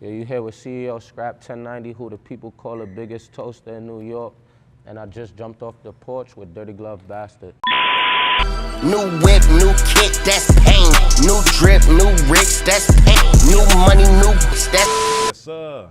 Yeah, you here with CEO Skrap 1090, who the people call the biggest toaster in New York. And I just jumped off the porch with Dirty Glove Bastard. New whip, new kick, that's pain. New drip, new rich, that's pain. New money, new that's... Yes, sir.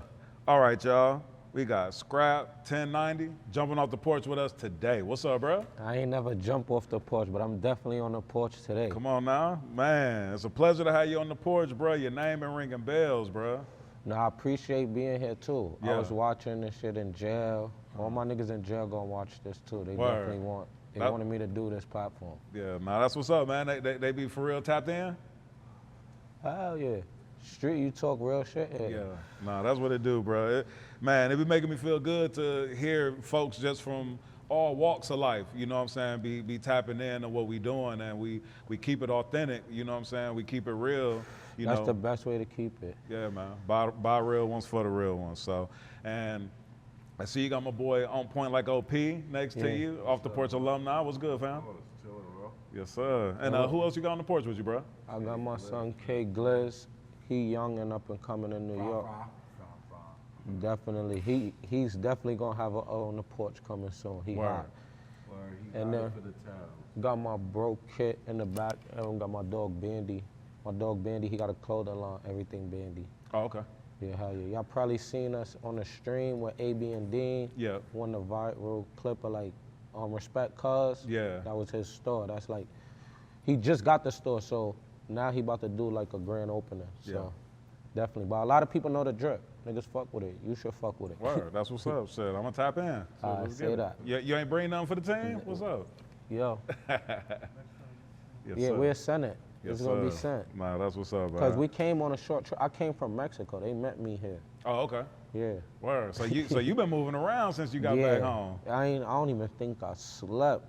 All right, y'all. We got Skrap 1090 jumping off the porch with us today. What's up, bro? I ain't never jump off the porch, but I'm definitely on the porch today. Come on now. Man, it's a pleasure to have you on the porch, bro. Your name been ringing bells, bro. No, I appreciate being here too. Yeah. I was watching this shit in jail. All my niggas in jail gonna watch this too. They Word. definitely want. They wanted me to do this platform. Yeah, nah, that's what's up, man. They be for real tapped in? Hell yeah. Street, you talk real shit. Yeah, nah, that's what it do, bro. Man, it be making me feel good to hear folks just from all walks of life, you know what I'm saying, be tapping in to what we doing, and we keep it authentic, you know what I'm saying, we keep it real. That's the best way to keep it. Yeah, man, buy real ones for the real ones. So, and I see you got my boy On Point Like OP next to you, off the porch alumni. What's good, fam? Yes, sir. And who else you got on the porch with you, bro? I got my son K Gliz. He young and up and coming in New York. Definitely, he's definitely gonna have a on the porch coming soon. He hot. And then got my bro Kit in the back, and got my dog Bandy. My dog Bandy, he got a clothing line, everything Bandy. Oh, okay. Yeah, hell yeah. Y'all probably seen us on the stream with AB and Deen. Yeah. Won the viral clip of like, Respect Cuz. Yeah. That was his store. That's like, he just got the store, so now he about to do like a grand opening. So definitely. But a lot of people know the drip. Niggas fuck with it. You should fuck with it. Word, that's what's up, shit. I'm gonna tap in. So I say that. You ain't bring nothing for the team? What's up? Yo. Yes, Yeah, sir. we're sent it. Yes, It's gonna be sir. sent. Nah, that's what's up, bro. Because we came on a short trip. I came from Mexico. They met me here. Oh, okay. Yeah. Word. So you been moving around since you got back home. I don't even think I slept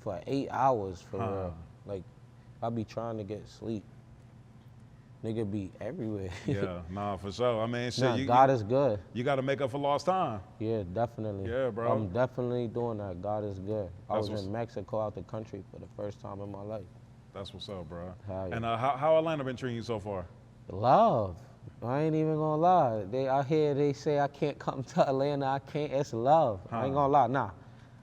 for 8 hours for real. Like, I be trying to get sleep. Nigga be everywhere. Yeah, nah, for sure. I mean, shit, God is good. You got to make up for lost time. Yeah, definitely. Yeah, bro. I'm definitely doing that. God is good. I That's was in Mexico, out the country for the first time in my life. That's what's up, bro. Hell yeah. And how Atlanta been treating you so far? Love. I ain't even gonna lie. I hear they say I can't come to Atlanta. I can't. It's love. I ain't gonna lie. Nah,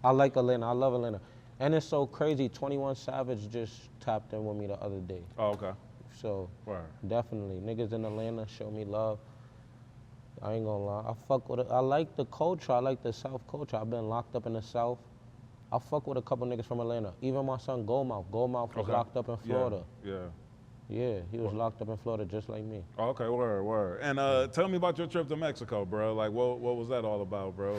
I like Atlanta. I love Atlanta. And it's so crazy. 21 Savage just tapped in with me the other day. Oh, okay. So Word. definitely, niggas in Atlanta show me love. I ain't gonna lie. I fuck with it. I like the culture. I like the South culture. I've been locked up in the South. I fuck with a couple niggas from Atlanta. Even my son Goldmouth. Goldmouth was locked up in Florida. Yeah. Yeah, he was locked up in Florida just like me. Oh, okay, word. And tell me about your trip to Mexico, bro. Like, what was that all about, bro?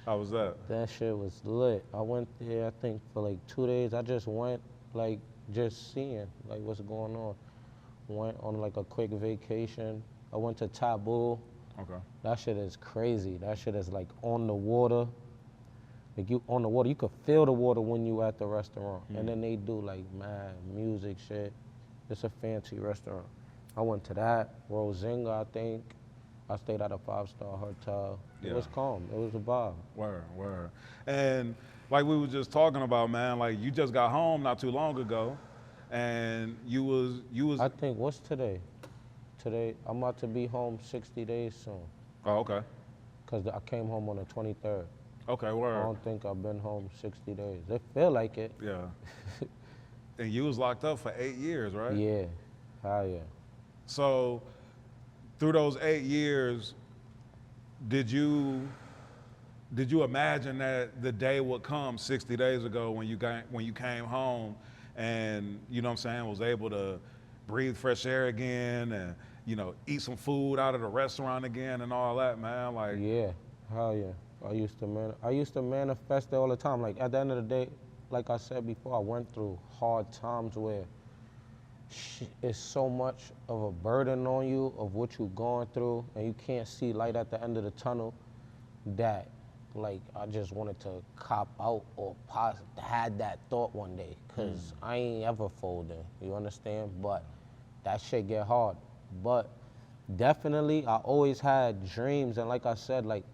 How was that? That shit was lit. I went there, I think, for like 2 days. I just went, like, just seeing, like, what's going on. Went on, like, a quick vacation. I went to Taboo. Okay. That shit is crazy. That shit is, like, on the water. Like, you on the water. You could feel the water when you at the restaurant. And then they do, like, mad music shit. It's a fancy restaurant. I went to that. Rosinga, I think. I stayed at a 5-star hotel. It was calm. It was a vibe. Word. And like we were just talking about, man, like you just got home not too long ago, and you was. I think, what's today? Today, I'm about to be home 60 days soon. Oh, okay. Because I came home on the 23rd. Okay, word. I don't think I've been home 60 days. It feel like it. Yeah. And you was locked up for 8 years, right? Yeah, hell yeah. So, through those 8 years, did you imagine that the day would come 60 days ago when you came home, and you know what I'm saying, was able to breathe fresh air again, and eat some food out of the restaurant again and all that, man? Like, yeah, hell yeah. I used to manifest it all the time. Like, at the end of the day, like I said before, I went through hard times where it's so much of a burden on you of what you're going through, and you can't see light at the end of the tunnel, that, like, I just wanted to cop out or had that thought one day, because I ain't ever folding, you understand? But that shit get hard. But definitely, I always had dreams, and like I said, like,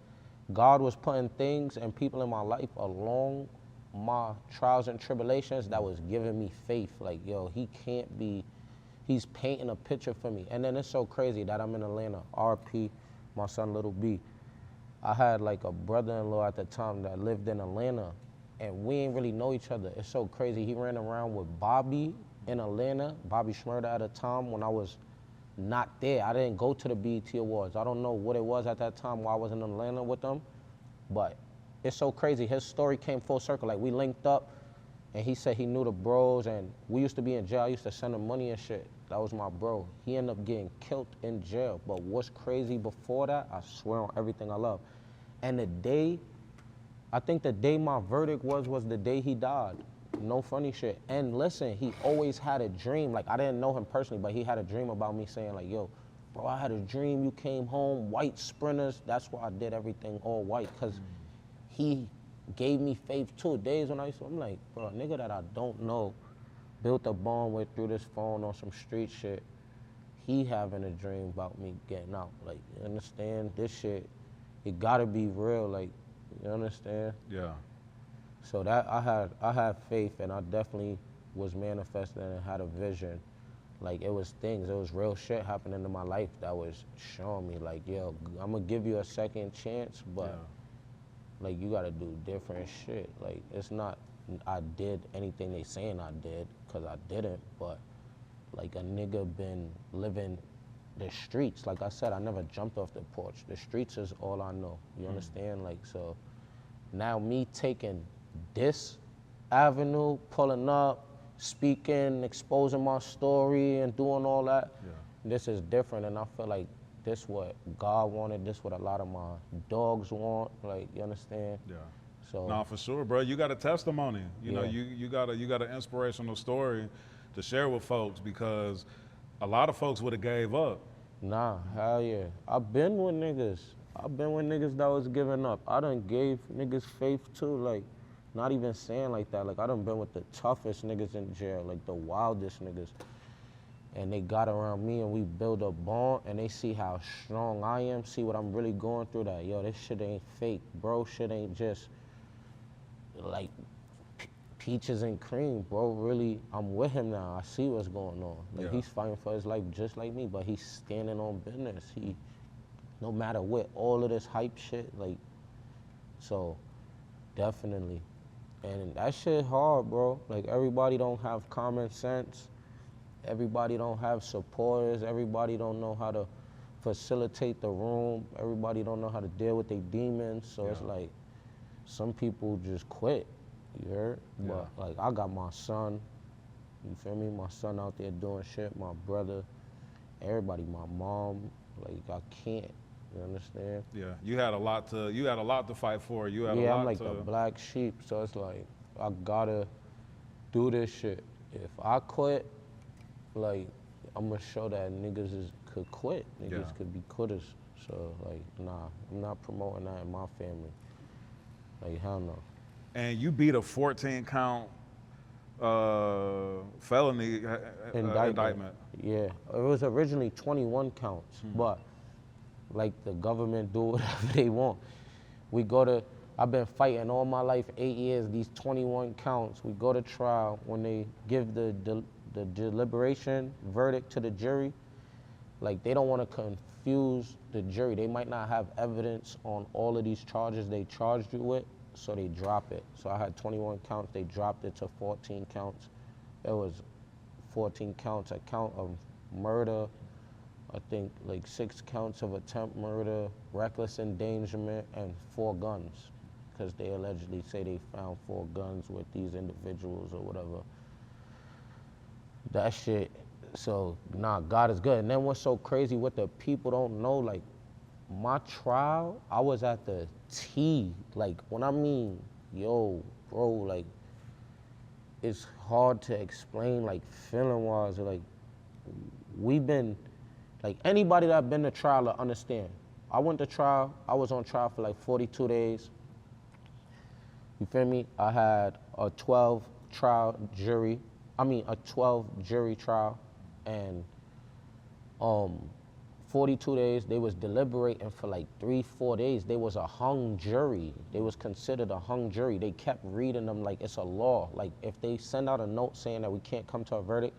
God was putting things and people in my life along my trials and tribulations that was giving me faith. Like, yo, he can't be He's painting a picture for me. And then it's so crazy that I'm in Atlanta, RP, my son Little B. I had like a brother-in-law at the time that lived in Atlanta, and we ain't really know each other. It's so crazy. He ran around with Bobby in Atlanta, Bobby Schmurda at a time when I was not there. I didn't go to the BET Awards. I don't know what it was at that time while I was in Atlanta with them, but it's so crazy. His story came full circle. Like, we linked up, and he said he knew the bros, and we used to be in jail. I used to send him money and shit. That was my bro. He ended up getting killed in jail. But what's crazy before that, I swear on everything I love. And the day, I think the day my verdict was the day he died. No funny shit. And listen, he always had a dream. Like, I didn't know him personally, but he had a dream about me saying like, yo, bro, I had a dream you came home, white sprinters. That's why I did everything all white, because he gave me faith too. Days when I'm like, bro, a nigga that I don't know, built a bond with through this phone on some street shit, he having a dream about me getting out. Like, you understand? This shit, it gotta be real, like, you understand? Yeah. So that I had faith, and I definitely was manifesting and had a vision. Like, it was things, it was real shit happening in my life that was showing me like, yo, I'm gonna give you a second chance, but like, you gotta do different shit. Like, it's not I did anything they saying I did, cause I didn't, but like, a nigga been living the streets. Like I said, I never jumped off the porch. The streets is all I know, you understand? Like, so now me taking this avenue, pulling up, speaking, exposing my story and doing all that, this is different, and I feel like this what God wanted, this what a lot of my dogs want, like, you understand? Yeah. So, no, for sure, bro. You got a testimony. You know, you got an inspirational story to share with folks, because a lot of folks would have gave up. Nah, hell yeah. I've been with niggas. That was giving up. I done gave niggas faith too, like, not even saying like that. Like, I done been with the toughest niggas in jail, like the wildest niggas. And they got around me and we build a bond, and they see how strong I am, see what I'm really going through, that, yo, this shit ain't fake, bro. Shit ain't just like peaches and cream, bro. Really, I'm with him now. I see what's going on. Like, he's fighting for his life just like me, but he's standing on business. He, no matter what, all of this hype shit, like, so definitely. And that shit hard, bro. Like, everybody don't have common sense. Everybody don't have supporters. Everybody don't know how to facilitate the room. Everybody don't know how to deal with their demons. So it's like, some people just quit, you heard? But like, I got my son, you feel me? My son out there doing shit, my brother, everybody, my mom, like, I can't, you understand? Yeah, you had a lot to fight for. You had a lot I'm like to... the black sheep, so it's like, I gotta do this shit. If I quit, like, I'm gonna show that niggas could quit. Niggas could be quitters. So like, nah, I'm not promoting that in my family. Like, hell no. And you beat a 14-count felony indictment. Yeah, it was originally 21 counts, but like, the government do whatever they want. We go to, I've been fighting all my life, 8 years, these 21 counts. We go to trial. When they give the deliberation verdict to the jury, like, they don't want to confuse the jury. They might not have evidence on all of these charges they charged you with, so they drop it. So I had 21 counts, they dropped it to 14 counts. It was 14 counts, a count of murder, I think like 6 counts of attempt murder, reckless endangerment, and 4 guns, because they allegedly say they found 4 guns with these individuals or whatever. That shit, so nah, God is good. And then what's so crazy, what the people don't know, like, my trial, I was at the T. Like, when I mean, yo, bro, like, it's hard to explain, like, feeling-wise. Like, we've been, like, anybody that been to trial will understand. I went to trial, I was on trial for like 42 days. You feel me? I had a 12 jury trial, and 42 days, they was deliberating for like 3-4 days. They was a hung jury. They was considered a hung jury. They kept reading them like it's a law. Like, if they send out a note saying that we can't come to a verdict,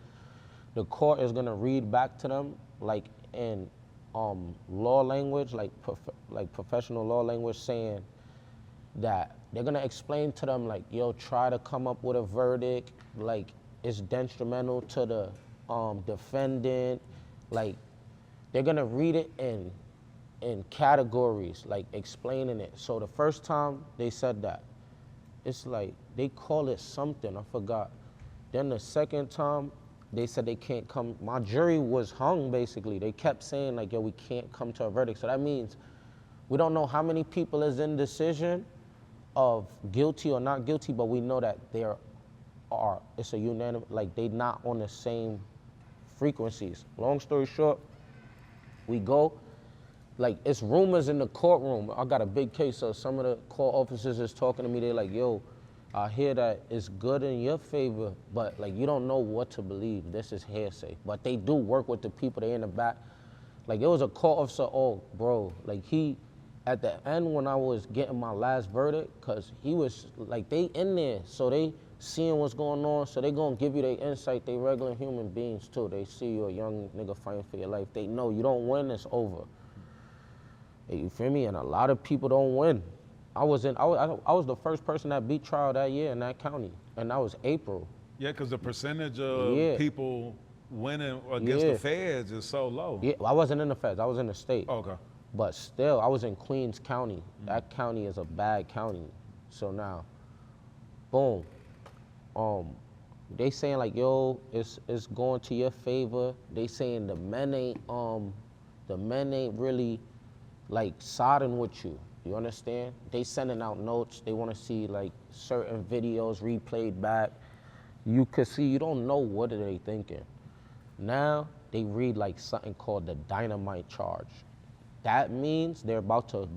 the court is gonna read back to them like in law language, like professional law language, saying that they're gonna explain to them like, yo, try to come up with a verdict, like it's detrimental to the defendant, like they're gonna read it in categories, like explaining it. So the first time they said that, it's like they call it something, I forgot. Then the second time they said they can't come, my jury was hung basically. They kept saying like, yo, we can't come to a verdict. So that means we don't know how many people is in decision of guilty or not guilty, but we know that it's a unanimous, like they not on the same frequencies. Long story short, we go, like it's rumors in the courtroom. I got a big case, so some of the court officers is talking to me, they're like, yo, I hear that it's good in your favor, but like you don't know what to believe. This is hearsay. But they do work with the people, they in the back. Like it was a court officer, oh bro, like he, at the end when I was getting my last verdict, cause he was like, they in there, so they seeing what's going on, so they gonna give you their insight. They regular human beings too. They see you a young nigga fighting for your life. They know you don't win, it's over. You feel me? And a lot of people don't win. I was the first person that beat trial that year in that county, and that was April. Yeah, because the percentage of people winning against the feds is so low. Yeah, I wasn't in the feds. I was in the state. Oh, okay. But still, I was in Queens County. That county is a bad county. So now, boom. They saying like, yo, it's going to your favor. They saying the men ain't really like siding with you. You understand? They sending out notes. They want to see like certain videos replayed back. You could see, you don't know what are they thinking. Now they read like something called the dynamite charge. That means they're about to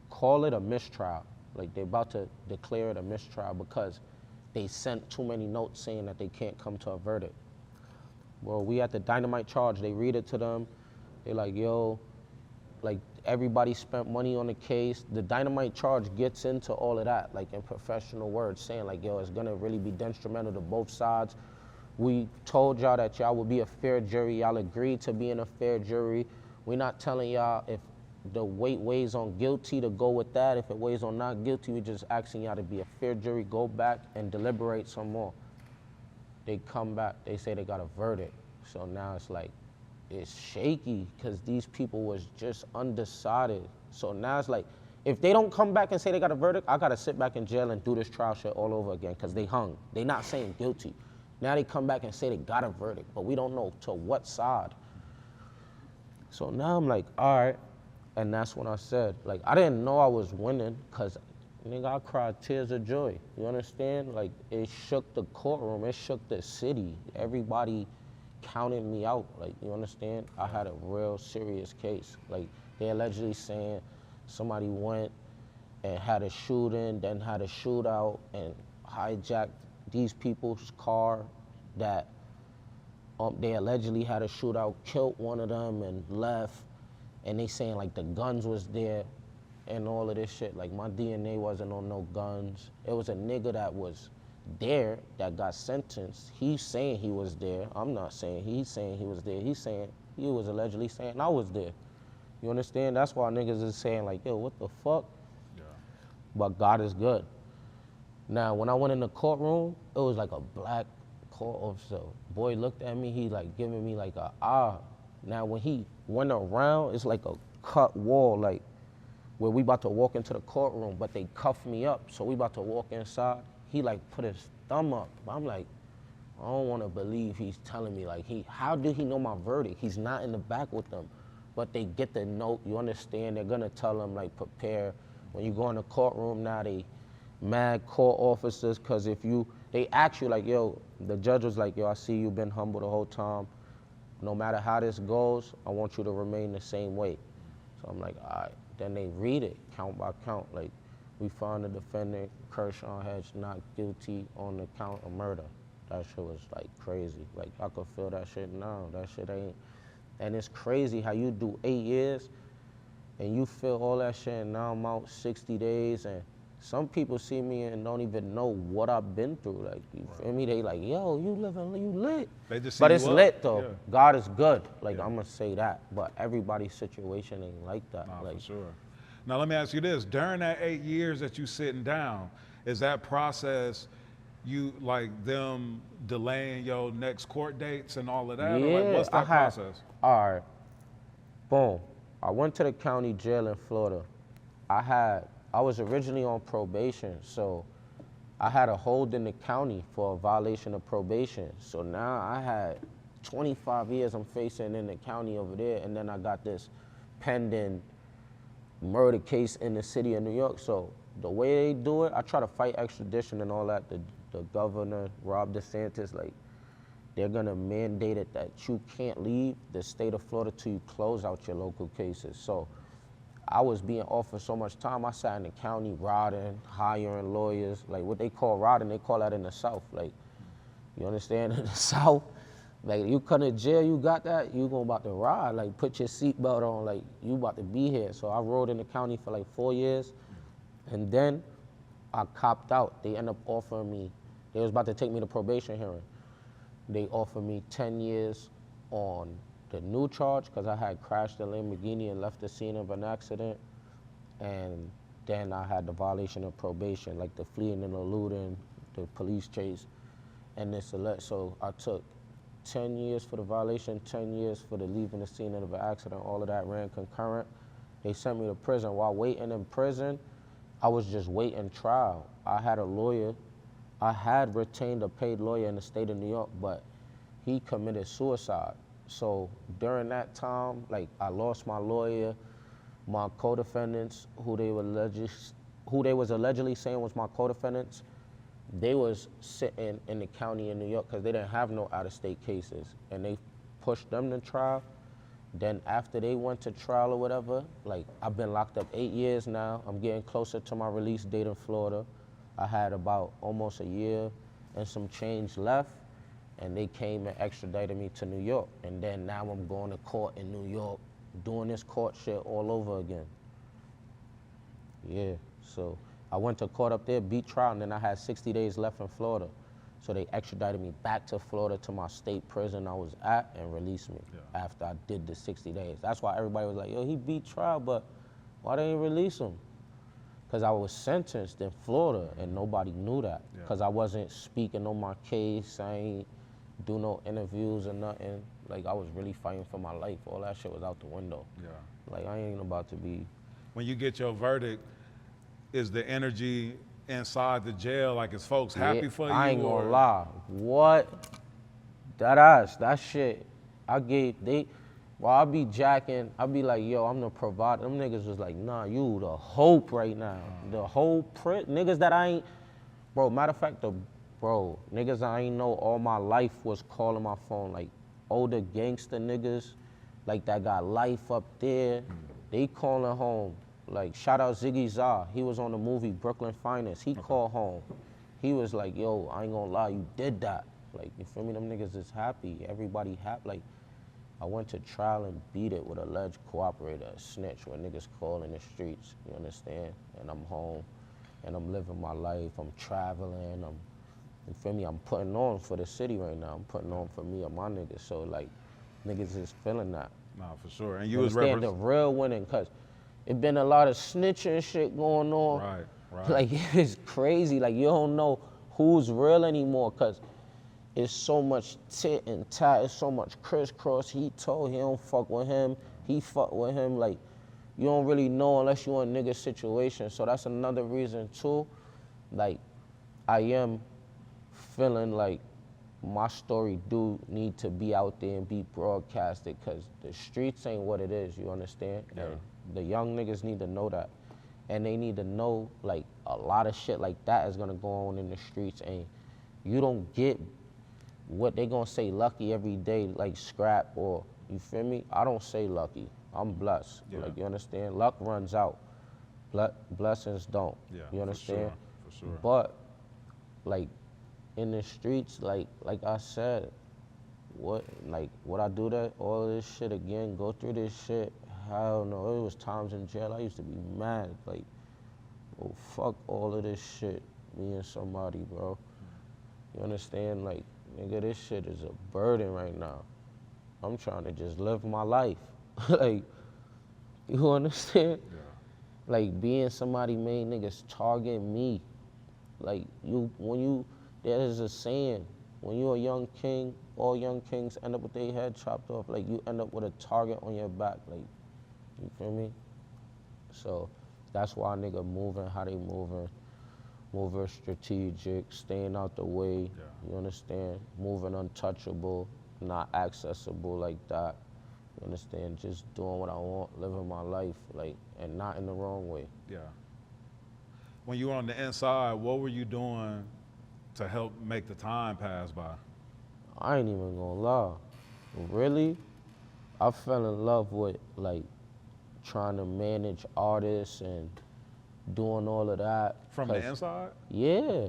call it a mistrial. Like they're about to declare it a mistrial because they sent too many notes saying that they can't come to a verdict. Well, we at the dynamite charge, they read it to them. They're like, yo, like everybody spent money on the case. The dynamite charge gets into all of that, like in professional words, saying like, yo, it's gonna really be detrimental to both sides. We told y'all that y'all would be a fair jury. Y'all agreed to being a fair jury. We're not telling y'all if the weight weighs on guilty to go with that. If it weighs on not guilty, we're just asking y'all to be a fair jury, go back and deliberate some more. They come back, they say they got a verdict. So now it's like, it's shaky because these people was just undecided. So now it's like, if they don't come back and say they got a verdict, I gotta sit back in jail and do this trial shit all over again because they hung. They not saying guilty. Now they come back and say they got a verdict, but we don't know to what side. So now I'm like, all right. And that's when I said, like, I didn't know I was winning because, nigga, I cried tears of joy. You understand? Like, it shook the courtroom. It shook the city. Everybody counted me out. Like, you understand? I had a real serious case. Like, they allegedly saying somebody went and had a shooting, then had a shootout and hijacked these people's car that they allegedly had a shootout, killed one of them and left. And they saying like the guns was there and all of this shit. Like my DNA wasn't on no guns. It was a nigga that was there that got sentenced. He's saying he was there. I'm not saying he's saying he was there. He's saying he was allegedly saying I was there. You understand? That's why niggas is saying like, yo, what the fuck? Yeah. But God is good. Now, when I went in the courtroom, it was like a black court officer. Boy looked at me, he like giving me like a ah. Now, when he went around, it's like a cut wall, like where we about to walk into the courtroom, but they cuffed me up, so we about to walk inside. He like put his thumb up. I'm like, I don't want to believe he's telling me like how did he know my verdict? He's not in the back with them, but they get the note. You understand? They're gonna tell them like prepare. When you go in the courtroom now, they mad court officers, cause they ask you like, yo, the judge was like, yo, I see you been humble the whole time. No matter how this goes, I want you to remain the same way. So I'm like, all right. Then they read it, count by count. Like, we found the defendant, Kershaw Hedge, not guilty on the count of murder. That shit was like crazy. Like, I could feel that shit now. That shit ain't, and it's crazy how you do 8 years and you feel all that shit and now I'm out 60 days and some people see me and don't even know what I've been through. Like, you feel me? They like, yo, you lit. They just see But you it's up. lit though. Yeah. God is good. Like, Yeah. I'm gonna say that. But everybody's situation ain't like that. Nah, like, for sure. Now let me ask you this: during that 8 years that you sitting down, is that process you like them delaying your next court dates and all of that? yeah, Or like, what's that process? All right, boom. I went to the county jail in Florida. I was originally on probation, so I had a hold in the county for a violation of probation. So now I had 25 years I'm facing in the county over there, and then I got this pending murder case in the city of New York. So the way they do it, I try to fight extradition and all that. The governor, Rob DeSantis, like, they're gonna mandate it that you can't leave the state of Florida till you close out your local cases. So I was being offered so much time. I sat in the county rodding, hiring lawyers, like what they call rodding, they call that in the South. Like, you understand? In the South, like, you come to jail, you got that, you gonna about to ride, like, put your seatbelt on, like, you about to be here. So I rode in the county for like 4 years, and then I copped out. They ended up offering me, they was about to take me to probation hearing. They offered me 10 years on the new charge, because I had crashed a Lamborghini and left the scene of an accident, and then I had the violation of probation, like the fleeing and eluding, the police chase, and this alert. So I took 10 years for the violation, 10 years for the leaving the scene of an accident. All of that ran concurrent. They sent me to prison. While waiting in prison, I was just waiting trial. I had a lawyer. I had retained a paid lawyer in the state of New York, but he committed suicide. So during that time, like, I lost my lawyer, my co-defendants, who they was allegedly saying was my co-defendants, they was sitting in the county in New York because they didn't have no out-of-state cases, and they pushed them to trial. Then after they went to trial or whatever, like, I've been locked up 8 years now. I'm getting closer to my release date in Florida. I had about almost a year and some change left, and they came and extradited me to New York. And then now I'm going to court in New York, doing this court shit all over again. Yeah, so I went to court up there, beat trial, and then I had 60 days left in Florida. So they extradited me back to Florida to my state prison I was at and released me after I did the 60 days. That's why everybody was like, yo, he beat trial, but why they didn't release him? Because I was sentenced in Florida and nobody knew that. Because I wasn't speaking on my case, I ain't do no interviews or nothing. Like, I was really fighting for my life. All that shit was out the window. Yeah. Like, I ain't about to be. When you get your verdict, is the energy inside the jail, like, is folks happy for you? I ain't gonna lie. What? That shit, while I be jacking, I be like, yo, I'm the provider. Them niggas was like, nah, you the hope right now. The whole niggas that I ain't, bro, matter of fact, niggas I ain't know all my life was calling my phone, like older gangster niggas, like that got life up there. They calling home. Like, shout out Ziggy Zah. He was on the movie Brooklyn Finest. He called home. He was like, yo, I ain't gonna lie, you did that. Like, you feel me? Them niggas is happy. Everybody happy. Like, I went to trial and beat it with an alleged cooperator, a snitch, where niggas call in the streets, you understand? And I'm home, and I'm living my life. I'm traveling. You feel me? I'm putting on for the city right now. I'm putting on for me and my niggas. So, like, niggas is feeling that. Nah, for sure. And you understand the real winning, because it been a lot of snitching shit going on. Right. Like, it's crazy. Like, you don't know who's real anymore, because it's so much tit and tat. It's so much crisscross. He told he don't fuck with him. He fuck with him. Like, you don't really know unless you in a nigga situation. So that's another reason, too. Like, I am feeling like my story do need to be out there and be broadcasted, because the streets ain't what it is, you understand? Yeah. And the young niggas need to know that. And they need to know, like, a lot of shit like that is gonna go on in the streets, and you don't get what they gonna say lucky every day, like Skrap, or, you feel me? I don't say lucky. I'm blessed. Yeah. Like, you understand? Luck runs out. Blessings don't. Yeah, you understand? For sure. But, like, in the streets, like I said, would I do that, all of this shit again, go through this shit? Hell no. It was times in jail I used to be mad. Like, oh, fuck all of this shit, me and somebody, bro. You understand? Like, nigga, this shit is a burden right now. I'm trying to just live my life. Like, you understand? Yeah. Like, being somebody made niggas target me. Like, there's a saying, when you're a young king, all young kings end up with their head chopped off. Like, you end up with a target on your back. Like, you feel me? So, that's why nigga moving how they moving strategic, staying out the way, Yeah. you understand? Moving untouchable, not accessible like that. You understand? Just doing what I want, living my life, like, and not in the wrong way. Yeah. When you were on the inside, what were you doing to help make the time pass by? I ain't even gonna lie. Really, I fell in love with, like, trying to manage artists and doing all of that. From the inside? Yeah.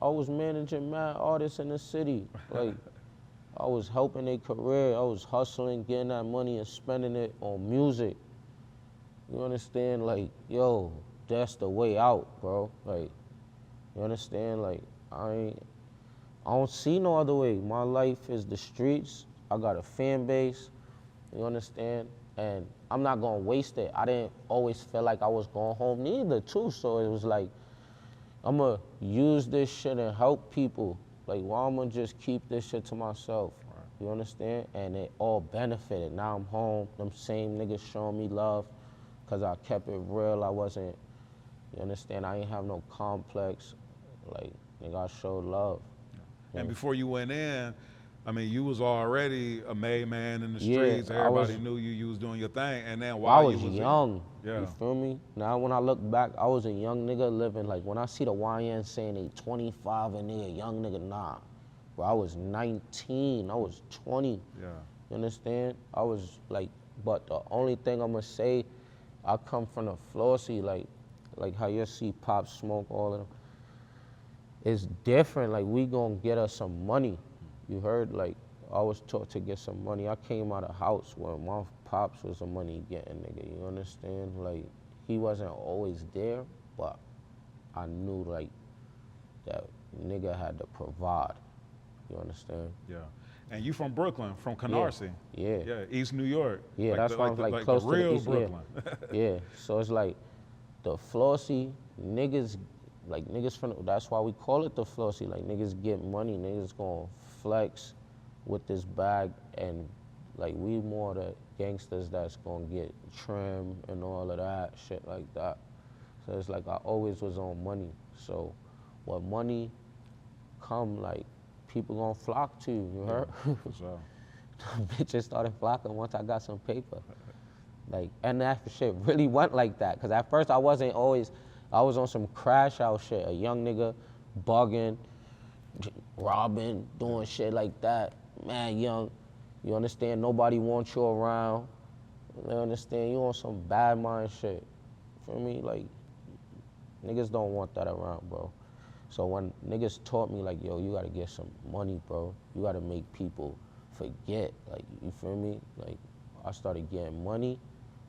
I was managing mad artists in the city. Like, I was helping their career. I was hustling, getting that money and spending it on music. You understand? Like, yo, that's the way out, bro. Like, you understand? Like, I don't see no other way. My life is the streets. I got a fan base. You understand? And I'm not gonna waste it. I didn't always feel like I was going home neither, too. So it was like, I'm gonna use this shit and help people. Like, why I'm gonna just keep this shit to myself? Right. You understand? And it all benefited. Now I'm home. Them same niggas showing me love because I kept it real. I wasn't, you understand? I ain't have no complex. Like, nigga, I showed love. And before you went in, I mean, you was already a made man in the Yeah, streets. Everybody knew you was doing your thing. And then I while was you was young, Yeah. you feel me? Now when I look back, I was a young nigga living, like when I see the YN saying they 25 and they a young nigga, nah. Bro, I was 19, I was 20, Yeah. you understand? I was like, but the only thing I'm gonna say, I come from the Flossie, like how you see Pop Smoke, all of them. It's different, like we gonna get us some money. You heard, like, I was taught to get some money. I came out of house where my pops was a money getting nigga, you understand? Like, he wasn't always there, but I knew, like, that nigga had to provide, you understand? Yeah. And you from Brooklyn, from Canarsi. Yeah. Yeah, East New York. Yeah, that's why I'm like close the to the real East, Brooklyn. Yeah, so it's like the Flossie niggas, like niggas from, that's why we call it the Flossie, like niggas get money, niggas gonna flex with this bag, and like we more the gangsters that's gonna get trim and all of that, shit like that. So it's like I always was on money. So when money come, like people gonna flock to you, you heard? For sure. Bitches started flocking once I got some paper. Like, and that shit really went like that. Cause at first I was on some crash out shit, a young nigga bugging, robbing, doing shit like that. Man, young, you understand? Nobody wants you around. You understand? You on some bad mind shit. Feel me? Like, niggas don't want that around, bro. So when niggas taught me, like, yo, you gotta get some money, bro. You gotta make people forget. Like, you feel me? Like, I started getting money.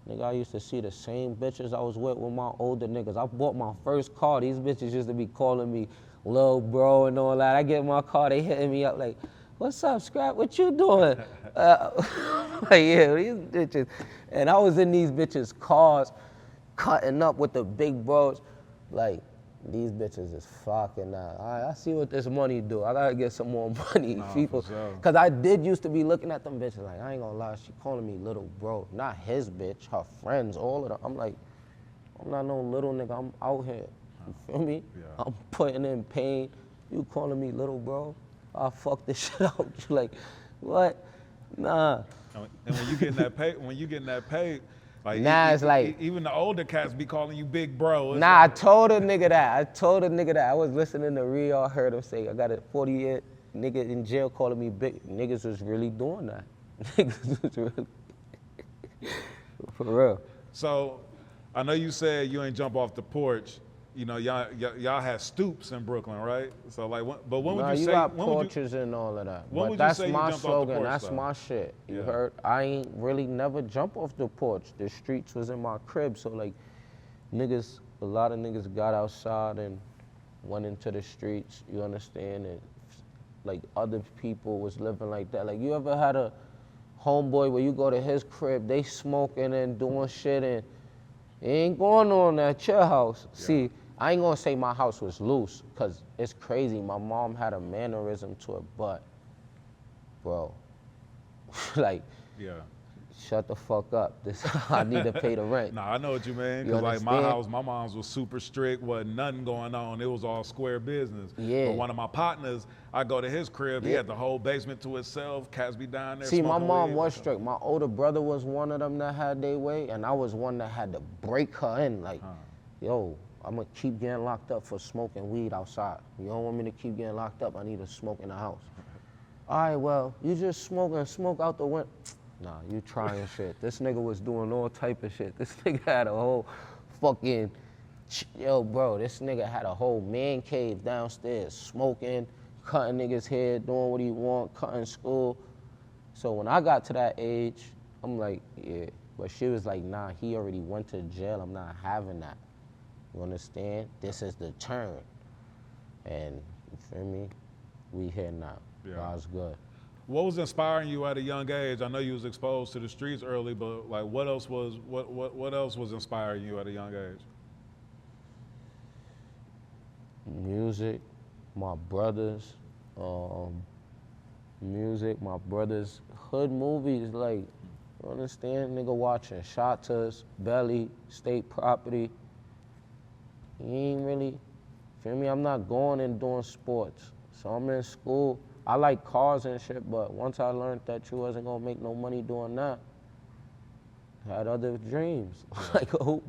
Nigga, I used to see the same bitches I was with my older niggas. I bought my first car. These bitches used to be calling me lil bro and all that. I get in my car, they hitting me up like, what's up, Skrap? What you doing? Like, yeah, these bitches. And I was in these bitches' cars, cutting up with the big bros. Like, these bitches is fucking now. All right, I see what this money do. I gotta get some more money, people. Sure. Cause I did used to be looking at them bitches like, I ain't gonna lie, she calling me little bro. Not his bitch, her friends, all of them. I'm like, I'm not no little nigga, I'm out here. You feel me? Yeah. I'm putting in pain. You calling me little bro? I'll fuck this shit out. You like, what? Nah. And when you getting that pay, like, Nah, it's like, even the older cats be calling you big bro. It's nah, I like, told a nigga that. I was listening to Rio, I heard him say, I got a 40-year nigga in jail calling me big. Niggas was really doing that. Niggas was really, for real. So, I know you said you ain't jump off the porch. You know, y'all had stoops in Brooklyn, right? So like, but when would Nah, you you say? got when would you- porches and all of that. when But would you that's say you my jumped off the slogan. porch, That's though? my shit. You Yeah. heard? I ain't really never jump off the porch. The streets was in my crib, so like, niggas a lot of niggas got outside and went into the streets, you understand, and like other people was living like that. Like you ever had a homeboy where you go to his crib, they smoking and doing shit and it ain't going on at your house. Yeah. See, I ain't gonna say my house was loose, cause it's crazy. My mom had a mannerism to it, but bro, like, yeah. Shut the fuck up. This I need to pay the rent. Nah, I know what you mean. Because like my house, my mom's was super strict, wasn't nothing going on. It was all square business. Yeah. But one of my partners, I go to his crib, he had the whole basement to himself, cats be down there. See, my mom was strict. My older brother was one of them that had their way, and I was one that had to break her in. Like, yo, I'm gonna keep getting locked up for smoking weed outside. You don't want me to keep getting locked up, I need to smoke in the house. All right, well, you just smoke out the window. Nah, you trying shit. This nigga was doing all type of shit. This nigga had a whole fucking, yo, bro, this nigga had a whole man cave downstairs, smoking, cutting niggas' hair, doing what he want, cutting school. So when I got to that age, I'm like, yeah. But she was like, nah, he already went to jail. I'm not having that. You understand? This is the turn. And, you feel me? We here now. Yeah. God's good. What was inspiring you at a young age? I know you was exposed to the streets early, but like what else was inspiring you at a young age? Music, my brothers, hood movies, like, you understand? Nigga watching Shotters, Belly, State Property. He ain't really, feel me? I'm not going and doing sports. So I'm in school. I like cars and shit, but once I learned that you wasn't gonna make no money doing that, I had other dreams. You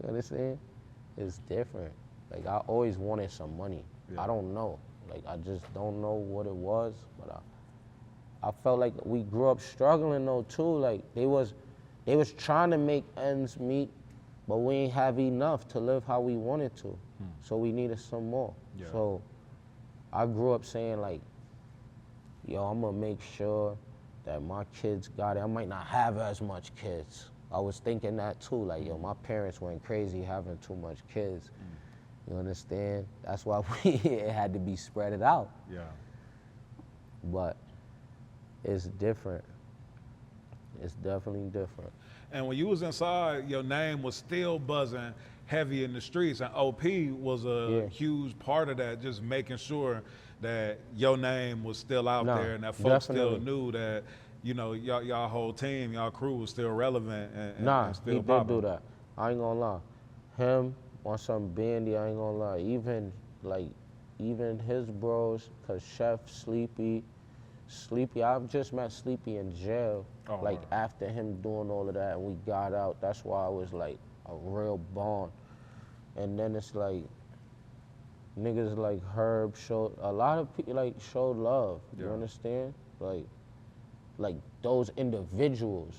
understand? It's different. Like, I always wanted some money. Yeah. I don't know. Like, I just don't know what it was, but I felt like we grew up struggling though too. Like, they was trying to make ends meet, but we ain't have enough to live how we wanted to. So we needed some more. Yeah. So I grew up saying like, yo, I'm gonna make sure that my kids got it. I might not have as much kids. I was thinking that too, like, yo, my parents went crazy having too much kids. You understand? That's why it had to be spread out. Yeah. But it's different. It's definitely different. And when you was inside, your name was still buzzing heavy in the streets, and OP was a huge part of that, just making sure that your name was still out there and that folks still knew that, you know, y'all whole team, y'all crew was still relevant and still he popping. Did do that. I ain't gonna lie. Him on some Bandy, I ain't gonna lie. Even his bros, cause Chef Sleepy, I've just met Sleepy in jail. After him doing all of that and we got out, that's why I was like a real bond. And then it's like niggas like Herb showed, a lot of people like showed love. You understand? Like those individuals,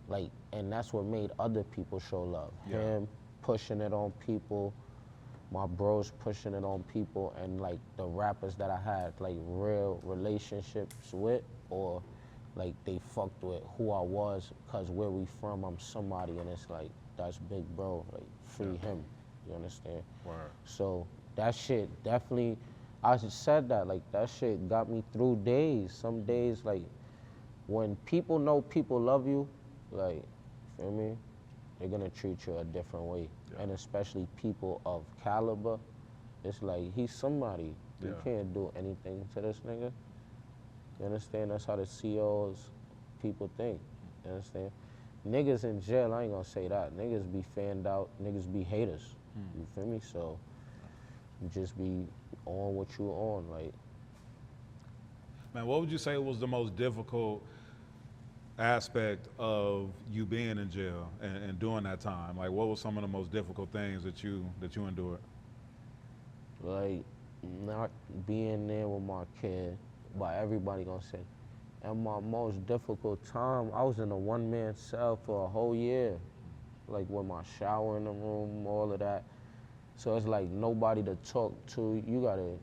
like, and that's what made other people show love. Him pushing it on people, my bros pushing it on people, and like the rappers that I had like real relationships with, or like they fucked with who I was, cause where we from, I'm somebody, and it's like, that's big bro, like free him, you understand? Word. So that shit definitely, I just said that, like that shit got me through days. Some days, like when people know people love you, like, feel me? They're gonna treat you a different way. And especially people of caliber, it's like, he's somebody. You can't do anything to this nigga. You understand? That's how the COs, people think. You understand? Niggas in jail, I ain't gonna say that. Niggas be fanned out, niggas be haters. You feel me? So you just be on what you on, like. Man, what would you say was the most difficult aspect of you being in jail and during that time? Like, what were some of the most difficult things that you endured? Like, not being there with my kid, but everybody gonna say. And my most difficult time, I was in a one-man cell for a whole year, like with my shower in the room, all of that. So it's like nobody to talk to. You gotta,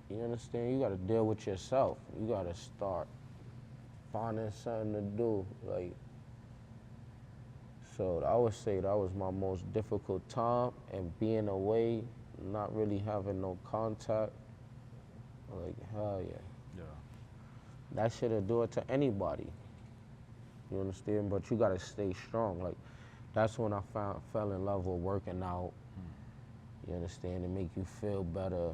you understand? You gotta deal with yourself. You gotta start finding something to do. Like, So I would say that was my most difficult time, and being away, not really having no contact, like, hell yeah. Yeah. That shit'll do it to anybody. You understand? But you gotta stay strong. Like, that's when I fell in love with working out. You understand? It make you feel better.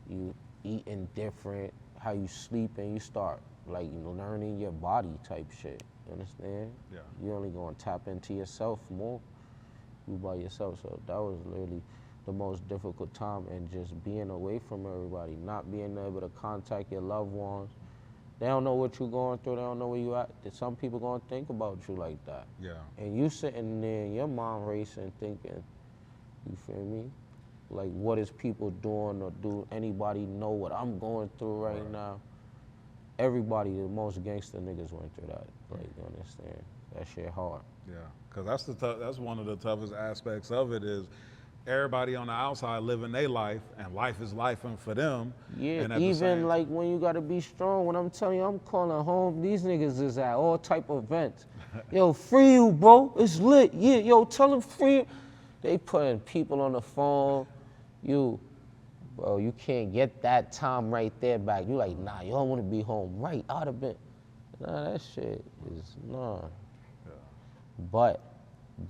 You eating different, how you sleeping, you start like learning your body type shit. You understand? Yeah. You only gonna tap into yourself more. You by yourself. So that was literally the most difficult time, and just being away from everybody, not being able to contact your loved ones. They don't know what you're going through. They don't know where you at. Some people gonna think about you like that. Yeah. And you sitting there, your mind racing, thinking, you feel me? Like, what is people doing, or do anybody know what I'm going through right now? Everybody, the most gangster niggas went through that. Like, you understand? That shit hard. Yeah, because that's one of the toughest aspects of it is everybody on the outside living their life, and life is life and for them. Yeah, and at even the same like when you gotta be strong, when I'm telling you I'm calling home, these niggas is at all type of events. Yo, free you, bro. It's lit. Yeah, yo, tell them free you. They putting people on the phone. Bro, you can't get that time right there back. You like, nah, you don't want to be home right out of bed. Nah, that shit is, nah. Yeah. But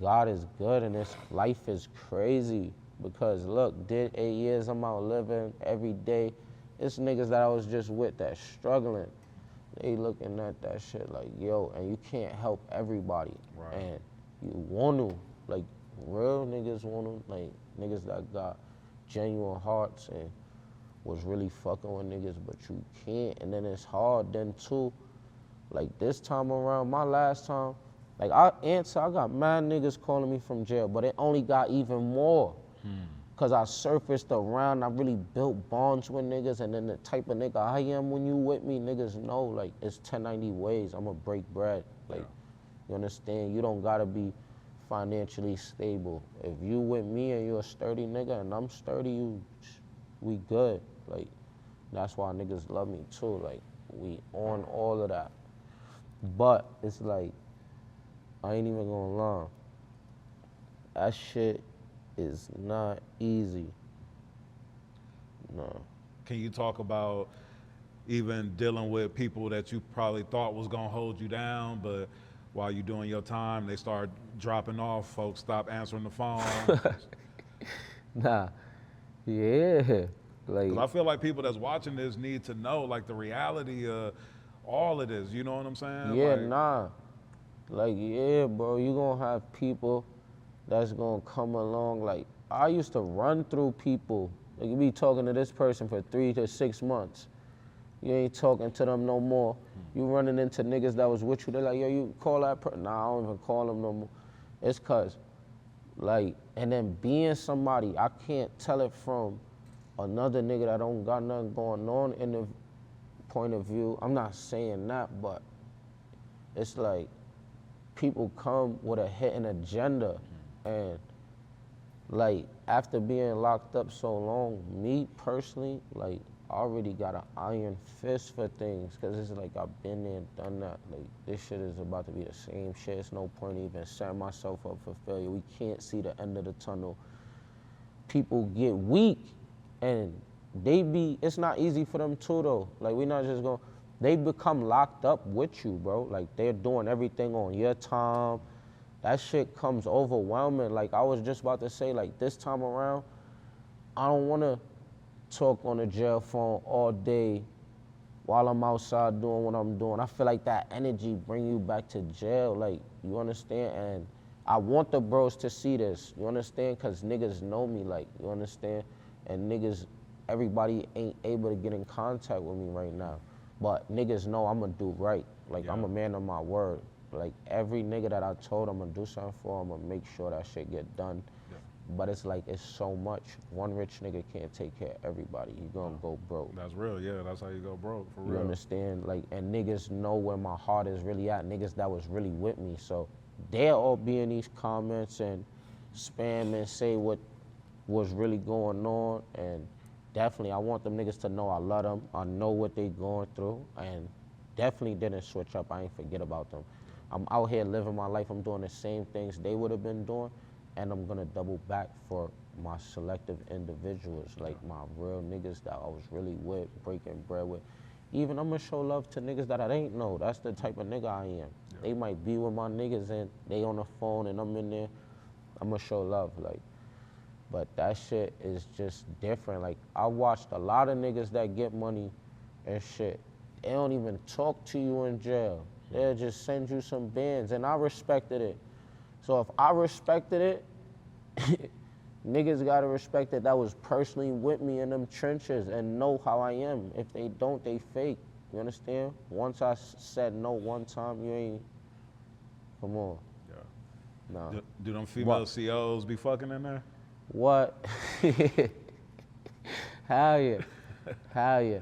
God is good, and this life is crazy because look, did 8 years I'm out living every day. It's niggas that I was just with that struggling. They looking at that shit like, yo, and you can't help everybody. Right. And you want to, like, real niggas want to, like, niggas that got genuine hearts and was really fucking with niggas, but you can't. And then it's hard then too. Like this time around, my last time, like I got mad niggas calling me from jail, but it only got even more. Cause I surfaced around, I really built bonds with niggas, and then the type of nigga I am when you with me, niggas know like it's 1090 ways, I'ma break bread. Like, you understand? You don't gotta be financially stable. If you with me and you a sturdy nigga and I'm sturdy, we good. Like, that's why niggas love me too. Like, we on all of that. But it's like, I ain't even gonna lie. That shit is not easy. No. Can you talk about even dealing with people that you probably thought was gonna hold you down, but while you're doing your time, they start dropping off, folks stop answering the phone? Nah, yeah. Like, 'Cause I feel like people that's watching this need to know like the reality of all of this, you know what I'm saying? yeah, like, nah. Like, yeah, bro, you gonna have people that's gonna come along. Like, I used to run through people. Like, you be talking to this person for 3 to 6 months. You ain't talking to them no more. You running into niggas that was with you. They're like, yo, you call that person? Nah, I don't even call them no more. It's cause, like, and then being somebody, I can't tell it from another nigga that don't got nothing going on in the point of view. I'm not saying that, but it's like people come with a hidden agenda, and like after being locked up so long, me personally, like I already got an iron fist for things, cause it's like I've been there and done that. Like this shit is about to be the same shit. It's no point even setting myself up for failure. We can't see the end of the tunnel. People get weak, and it's not easy for them too though. Like we not just going, they become locked up with you, bro. Like they're doing everything on your time. That shit comes overwhelming. Like I was just about to say, like this time around, I don't wanna talk on the jail phone all day while I'm outside doing what I'm doing. I feel like that energy bring you back to jail, like, you understand? And I want the bros to see this, you understand? Cause niggas know me, like, you understand? And niggas, everybody ain't able to get in contact with me right now. But niggas know I'ma do right. Like, I'm a man of my word. Like, every nigga that I told I'm gonna do something for, I'm gonna make sure that shit get done. But it's like, it's so much. One rich nigga can't take care of everybody. You gonna go broke. That's real, yeah. That's how you go broke, for real. You understand? Like, and niggas know where my heart is really at. Niggas that was really with me. So they'll all be in these comments and spam and say what was really going on. And definitely, I want them niggas to know I love them. I know what they going through. And definitely didn't switch up. I ain't forget about them. I'm out here living my life. I'm doing the same things they would have been doing, and I'm gonna double back for my selective individuals, like my real niggas that I was really with, breaking bread with. Even I'm gonna show love to niggas that I ain't know. That's the type of nigga I am. Yeah. They might be with my niggas and they on the phone and I'm in there. I'm gonna show love, like. But that shit is just different. Like, I watched a lot of niggas that get money and shit. They don't even talk to you in jail. They'll just send you some bands, and I respected it. So if I respected it, niggas gotta respect that was personally with me in them trenches and know how I am. If they don't, they fake. You understand? Once I said no one time, you ain't, come on. Yeah. No. Do them female COs be fucking in there? What? Hell yeah. Hell yeah.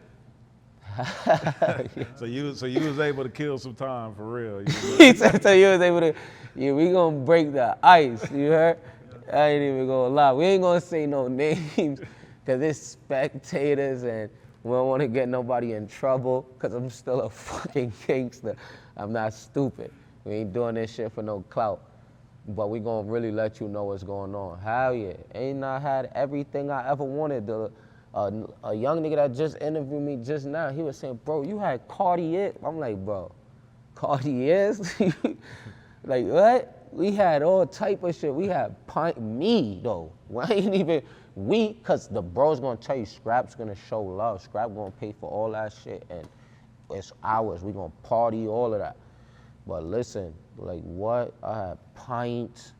So you was able to kill some time for real. So you was able to, yeah, we gonna break the ice, you heard? I ain't even gonna lie. We ain't gonna say no names cause it's spectators and we don't wanna get nobody in trouble cause I'm still a fucking gangster. I'm not stupid. We ain't doing this shit for no clout. But we gonna really let you know what's going on. Hell yeah. Ain't I had everything I ever wanted. A young nigga that just interviewed me just now, he was saying, bro, you had Cartier. I'm like, bro, Cartiers? Like, what? We had all type of shit. We had me, though. I ain't even, because the bro's gonna tell you, Skrap's gonna show love. Skrap gonna pay for all that shit, and it's ours. We gonna party, all of that. But listen, like what? I had pints,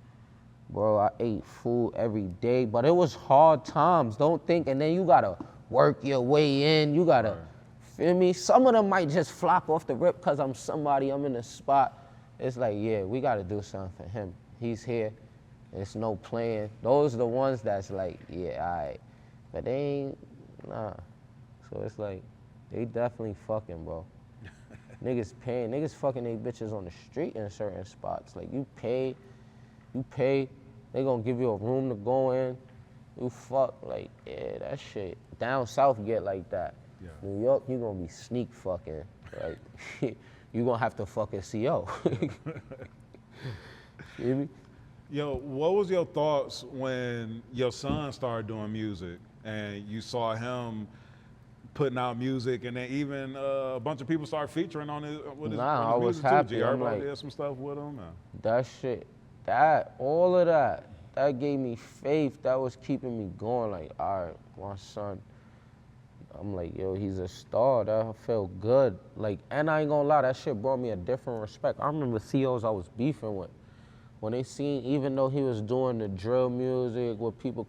bro. I ate food every day, but it was hard times. Don't think, and then you gotta work your way in. You gotta, feel me? Some of them might just flop off the rip because I'm somebody, I'm in the spot. It's like, yeah, we gotta do something for him. He's here. It's no plan. Those are the ones that's like, yeah, all right. But they ain't, nah. So it's like, they definitely fucking, bro. Niggas paying, niggas fucking they bitches on the street in certain spots. Like you pay, they gonna give you a room to go in, you fuck, like, yeah, that shit. Down south get like that. Yeah. New York, you gonna be sneak fucking, like, you gonna have to fuck a CO. You me? Yo, what was your thoughts when your son started doing music and you saw him putting out music, and then even a bunch of people started featuring on his, with his, I was music happy. too. G, everybody like, did some stuff with him. That shit, all of that gave me faith. That was keeping me going. Like, all right, my son, I'm like, yo, he's a star. That felt good. Like, and I ain't gonna lie, that shit brought me a different respect. I remember COs I was beefing with. When they seen, even though he was doing the drill music, what people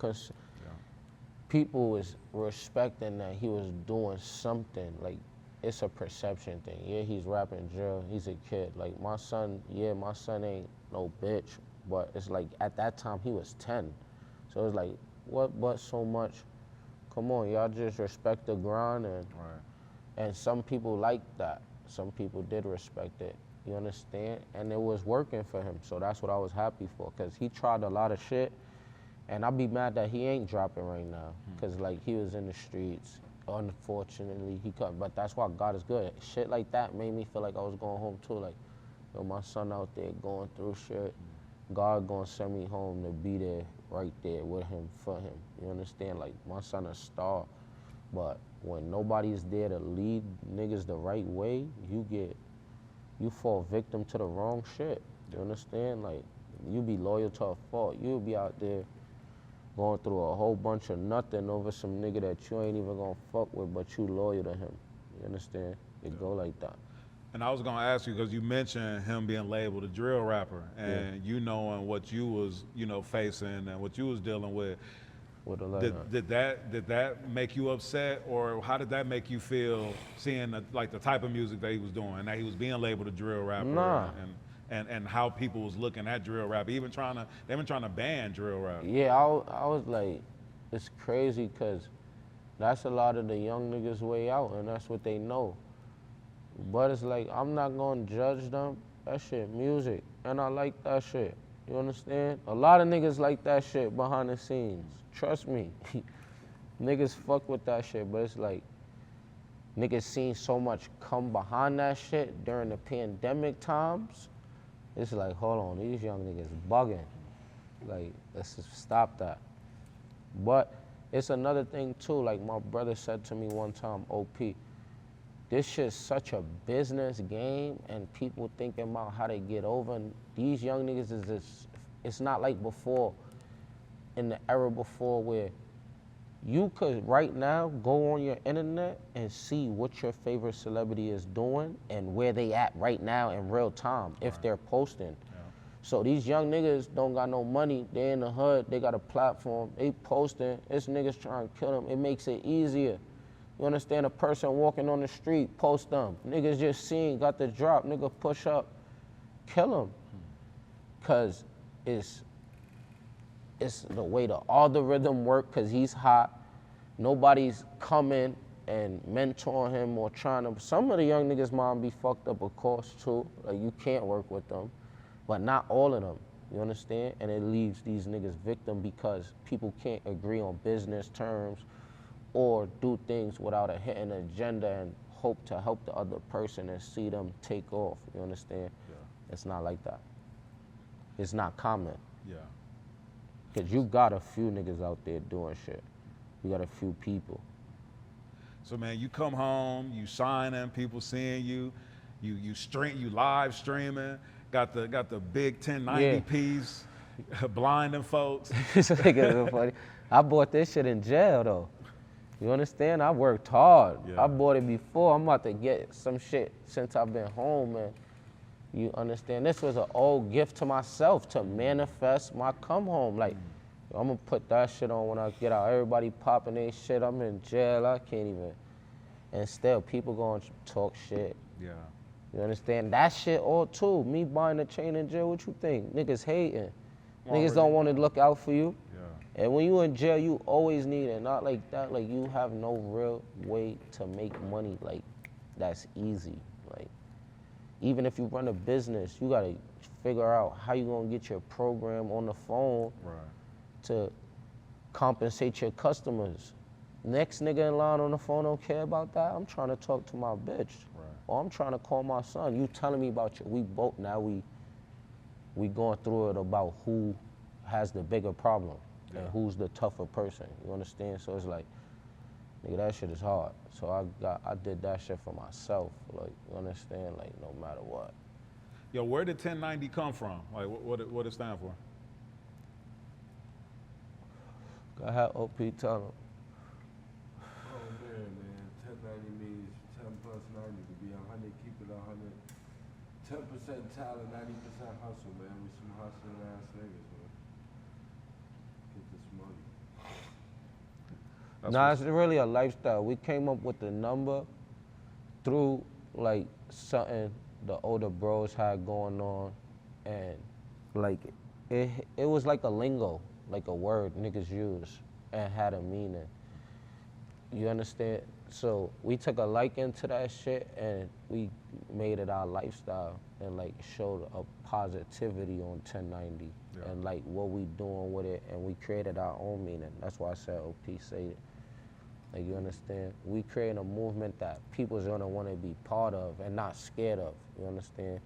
people was respecting that he was doing something. Like, it's a perception thing. Yeah, he's rapping drill, he's a kid. Like, my son ain't no bitch, but it's like, at that time, he was 10. So it's like, what but so much? Come on, y'all just respect the grind, and some people like that. Some people did respect it, you understand? And it was working for him, so that's what I was happy for, because he tried a lot of shit. And I'd be mad that he ain't dropping right now, because like he was in the streets. Unfortunately, he couldn't, but that's why God is good. Shit like that made me feel like I was going home too. Like, yo, my son out there going through shit. God gonna send me home to be there, right there with him, for him. You understand? Like, my son a star, but when nobody's there to lead niggas the right way, you fall victim to the wrong shit. You understand? Like, you be loyal to a fault. You'll be out there going through a whole bunch of nothing over some nigga that you ain't even gonna fuck with, but you loyal to him. You understand? It go like that. And I was gonna ask you, because you mentioned him being labeled a drill rapper, and you knowing what you was, facing and what you was dealing with. Did that make you upset, or how did that make you feel seeing the type of music that he was doing, and that he was being labeled a drill rapper? Nah. And how people was looking at drill rap, they've been trying to ban drill rap. Yeah, I was like, it's crazy, because that's a lot of the young niggas' way out, and that's what they know. But it's like, I'm not gonna judge them. That shit music, and I like that shit. You understand? A lot of niggas like that shit behind the scenes. Trust me. Niggas fuck with that shit, but it's like, niggas seen so much come behind that shit during the pandemic times. It's like, hold on, these young niggas bugging. Like, let's just stop that. But it's another thing too, like my brother said to me one time, OP, this shit's such a business game and people thinking about how they get over. And these young niggas is just, it's not like before, in the era before where you could right now go on your internet and see what your favorite celebrity is doing and where they at right now in real time if they're posting. Yeah. So these young niggas don't got no money, they in the hood, they got a platform, they posting, this niggas trying to kill them, it makes it easier. You understand, a person walking on the street, post them. Niggas just seen, got the drop, nigga push up, kill him. Cause it's the way the algorithm work, cause he's hot. Nobody's coming and mentoring him or trying to, some of the young niggas mind be fucked up of course too. Like you can't work with them, but not all of them, you understand? And it leaves these niggas victim because people can't agree on business terms or do things without a hidden agenda and hope to help the other person and see them take off, you understand? Yeah. It's not like that. It's not common. Yeah. Cause you got a few niggas out there doing shit. You got a few people. So man, you come home, you signing, people seeing you, you live streaming, got the big 1090Ps, blinding folks. This nigga is funny. I bought this shit in jail though. You understand? I worked hard. Yeah. I bought it before. I'm about to get some shit since I've been home, man. You understand? This was an old gift to myself to manifest my come home. Like, I'm gonna put that shit on when I get out. Everybody popping their shit. I'm in jail. I can't even. And still, people gonna talk shit. Yeah. You understand? That shit all too. Me buying a chain in jail, what you think? Niggas hating. Niggas don't want to look out for you. Yeah. And when you in jail, you always need it. Not like that. Like, you have no real way to make money. Like, that's easy. Like, even if you run a business, you gotta figure out how you gonna get your program on the phone to compensate your customers. Next nigga in line on the phone don't care about that. I'm trying to talk to my bitch. Or I'm trying to call my son. You telling me about we both, now we going through it about who has the bigger problem and who's the tougher person. You understand? So it's like, nigga, that shit is hard. So I did that shit for myself. Like, you understand? Like, no matter what. Yo, where did 1090 come from? Like, what it stand for? I had OP tell him. Oh man, 1090 means 10 plus 90 to be 100, keep it 100. 10% talent, 90% hustle, man. We some hustling ass niggas, man. Get this money. Nah, it's really a lifestyle. We came up with the number through like something the older bros had going on, and like it was like a lingo, like a word niggas use and had a meaning. You understand? So we took a liking to that shit and we made it our lifestyle and like showed a positivity on 1090 and like what we doing with it, and we created our own meaning. That's why I said OP say it. Like, you understand? We create a movement that people's gonna wanna be part of and not scared of, you understand?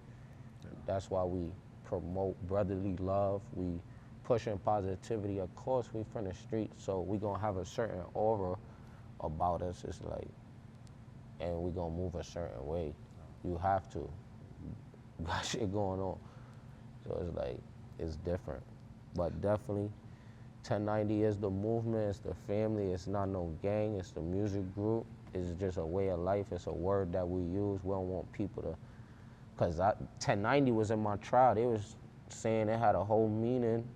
That's why we promote brotherly love. We pushing positivity. Of course, we from the street, so we gonna have a certain aura about us. It's like, and we gonna move a certain way. You have to. You got shit going on. So it's like, it's different. But definitely, 1090 is the movement, it's the family, it's not no gang, it's the music group. It's just a way of life, it's a word that we use. We don't want people to, cause 1090 was in my trial. They was saying it had a whole meaning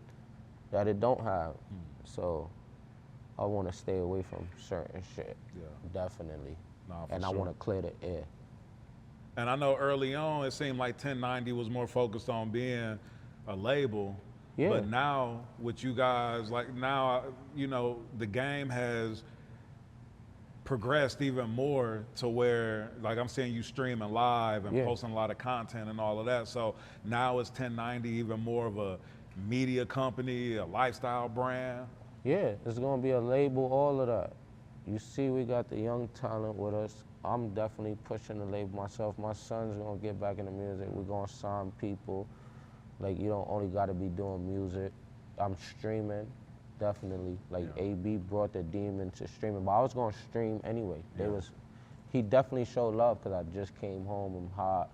that it don't have. So I want to stay away from certain shit, definitely. Nah, and I want to clear the air. And I know early on, it seemed like 1090 was more focused on being a label. Yeah. But now, with you guys, like now, you know, the game has progressed even more to where, like I'm seeing you streaming live and posting a lot of content and all of that. So now is 1090 even more of a media company, a lifestyle brand? Yeah, it's gonna be a label, all of that. You see we got the young talent with us. I'm definitely pushing the label myself. My son's gonna get back into music. We're gonna sign people. Like, you don't only gotta be doing music. I'm streaming, definitely. Like, AB brought the demon to streaming, but I was gonna stream anyway. He definitely showed love because I just came home, I'm hot,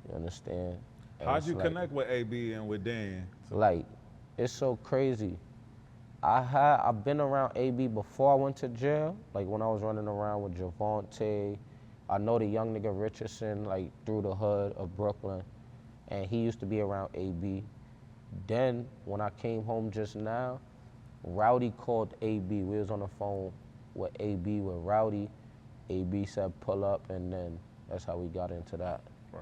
you understand? And How'd you like, connect with AB and with Deen? Like, it's so crazy. I've been around AB before I went to jail, like when I was running around with Javante. I know the young nigga Richardson, like through the hood of Brooklyn, and he used to be around AB. Then, when I came home just now, Rowdy called AB. We was on the phone with AB with Rowdy. AB said pull up, and then that's how we got into that. Right.